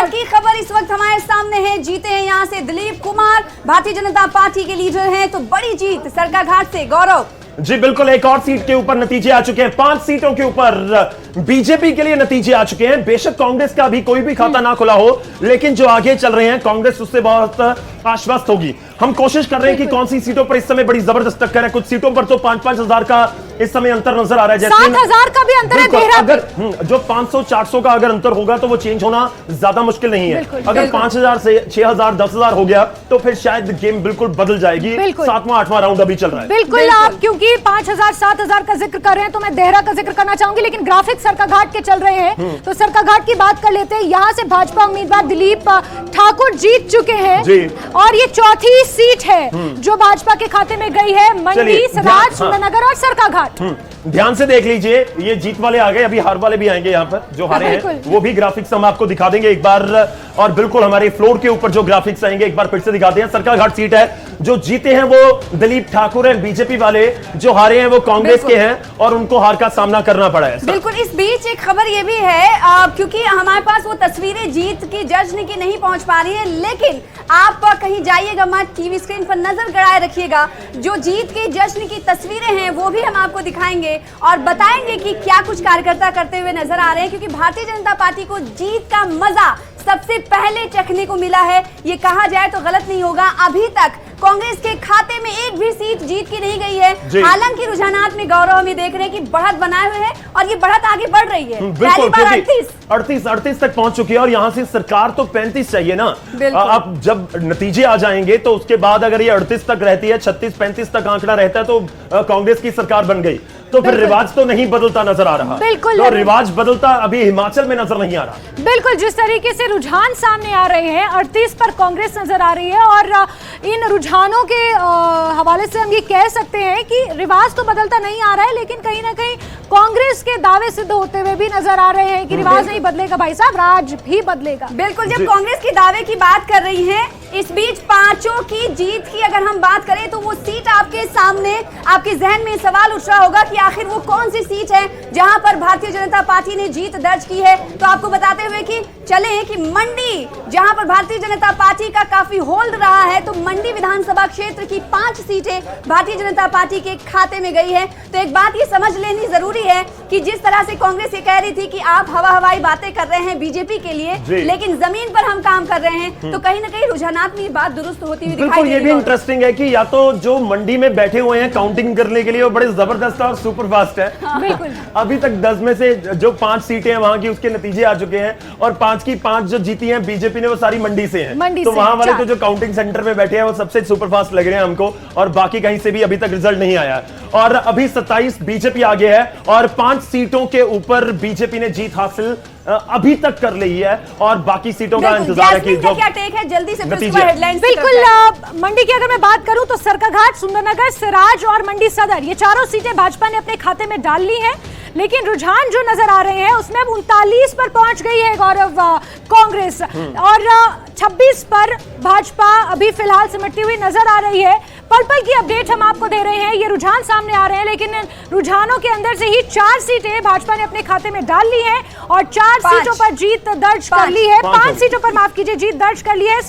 सरकाघाट की खबर इस वक्त हमारे सामने है। जीते हैं यहाँ से दिलीप कुमार, भारतीय जनता पार्टी के लीडर हैं, तो बड़ी जीत सरकाघाट से। गौरव जी बिल्कुल, एक और सीट के ऊपर नतीजे आ चुके हैं। 5 सीटों के ऊपर बीजेपी के लिए नतीजे आ चुके हैं। बेशक कांग्रेस का अभी कोई भी खाता ना खुला हो, लेकिन जो आगे चल रहे हैं कांग्रेस उससे बहुत आश्वस्त होगी। हम कोशिश कर रहे हैं कि कौन सी सीटों पर इस समय बड़ी जबरदस्त टक्कर है। कुछ सीटों पर तो 5-5 हजार का इस समय अंतर नजर आ रहा है। जैसे 7,000 का भी अंतर है। अगर जो 500-400 का अगर अंतर होगा तो वो चेंज होना ज्यादा मुश्किल नहीं है। अगर 5,000 से 6,000 10,000 हो गया तो फिर शायद गेम बिल्कुल बदल जाएगी। 7वां-8वां राउंड अभी चल रहा है। बिल्कुल, आप क्योंकि 5,000 7,000 का जिक्र कर रहे हैं तो मैं देहरा का जिक्र करना चाहूंगी, लेकिन ग्राफिक सरकाघाट के चल रहे हैं तो सरकाघाट की बात कर लेते हैं। यहाँ से भाजपा उम्मीदवार दिलीप ठाकुर जीत चुके हैं और ये चौथी सीट है जो भाजपा के खाते में गई है। मंडी, सराज, सुंदरनगर और सरकाघाट। ध्यान से देख लीजिए, ये जीत वाले आ गए, अभी हार वाले भी आएंगे। यहाँ पर जो हारे हैं वो भी ग्राफिक्स हम आपको दिखा देंगे एक बार, और बिल्कुल हमारे फ्लोर के ऊपर जो ग्राफिक्स आएंगे एक बार फिर से दिखाते हैं। सरकाघाट सीट है, जो जीते हैं वो दिलीप ठाकुर हैं बीजेपी वाले, जो हारे हैं वो कांग्रेस के हैं और उनको हार का सामना करना पड़ा है। बिल्कुल, इस बीच एक खबर ये भी है क्योंकि हमारे पास वो तस्वीरें जीत की जश्न की नहीं पहुंच पा रही है, लेकिन आप कहीं जाइएगा मत, टीवी स्क्रीन पर नजर गड़ाए रखिएगा। जो जीत की जश्न की तस्वीरें हैं वो भी हम आपको दिखाएंगे और बताएंगे कि क्या कुछ कार्यकर्ता करते हुए नजर आ रहे हैं, क्योंकि भारतीय जनता पार्टी को जीत का मजा सबसे पहले चखने को मिला है। ये कहा जाए तो गलत नहीं होगा। अभी तक कांग्रेस के खाते में एक भी सीट जीत की नहीं गई है। हालांकि रुझानात में गौरव हम ये देख रहे हैं कि बढ़त बनाए हुए है और ये बढ़त आगे बढ़ रही है। पहली बार 38 तक पहुंच चुकी है और यहां से सरकार तो 35 चाहिए ना। अब जब नतीजे आ जाएंगे तो उसके बाद अगर ये 38 तक रहती है, 36-35 तक आंकड़ा रहता है तो कांग्रेस की सरकार बन गई, तो फिर रिवाज तो नहीं बदलता नजर आ रहा। बिल्कुल, तो रिवाज बदलता अभी हिमाचल में नजर नहीं आ रहा। बिल्कुल, जिस तरीके से रुझान सामने आ रहे हैं, 38 पर कांग्रेस नजर आ रही है और इन रुझानों के हवाले से हम ये कह सकते हैं कि रिवाज तो बदलता नहीं आ रहा है, लेकिन कहीं ना कहीं कांग्रेस के दावे सिद्ध होते हुए भी नजर आ रहे हैं कि रिवाज नहीं बदलेगा भाई साहब, राज भी बदलेगा। बिल्कुल, जब कांग्रेस के दावे की बात कर रही है, इस बीच पांचों की जीत की अगर हम बात करें तो वो सीट आपके सामने, आपके जहन में सवाल उठ रहा होगा कि आखिर वो कौन सी सीट है जहां पर भारतीय जनता पार्टी ने जीत दर्ज की है। तो आपको बताते हुए कि चले कि मंडी, जहां पर भारतीय जनता पार्टी का काफी होल्ड रहा है, तो मंडी विधानसभा क्षेत्र की 5 सीटें भारतीय जनता पार्टी के खाते में गई है। तो एक बात ये समझ लेनी जरूरी है कि जिस तरह से कांग्रेस ये कह रही थी कि आप हवा हवाई बातें कर रहे हैं बीजेपी के लिए, लेकिन जमीन पर हम काम कर रहे हैं, तो कहीं ना कहीं रुझानात में बात दुरुस्त होती हुई दिखाई दे रही है। ये भी इंटरेस्टिंग है कि या तो जो मंडी में बैठे हुए हैं काउंटिंग करने के लिए वो बड़े जबरदस्त और सुपर फास्ट है। बिल्कुल, अभी तक 10 में से जो 5 सीटें हैं वहां की उसके नतीजे आ चुके हैं और 5 की 5 जो जीती हैं बीजेपी ने वो सारी मंडी से हैं। तो वहां वाले तो जो काउंटिंग सेंटर में बैठे हैं वो सबसे सुपर फास्ट लग रहे हैं हमको, और बाकी कहीं से भी अभी तक रिजल्ट नहीं आया। और अभी 27 बीजेपी आगे है और 5 सीटों के ऊपर बीजेपी ने जीत हासिल अभी तक कर ली है और बाकी सीटों का इंतजार है कि जो क्या टेक है जल्दी से हेडलाइंस। बिल्कुल, मंडी की अगर मैं बात करूं तो सरकाघाट, सुंदरनगर, सिराज और मंडी सदर, ये चारों सीटें भाजपा ने अपने खाते में डाल ली हैं, लेकिन रुझान जो नजर आ रहे हैं उसमें 39 पर पहुंच गई है गौरव कांग्रेस और 26 पर भाजपा अभी फिलहाल सिमटती हुई नजर आ रही है। पल पल की अपडेट हम आपको दे रहे हैं, ये रुझान सामने आ रहे हैं, लेकिन रुझानों के अंदर से ही 4 सीटें भाजपा ने अपने खाते में डाल ली हैं और 4 सीटों पर जीत दर्ज कर ली है, 5 सीटों पर माफ कीजिए जीत दर्ज कर ली है।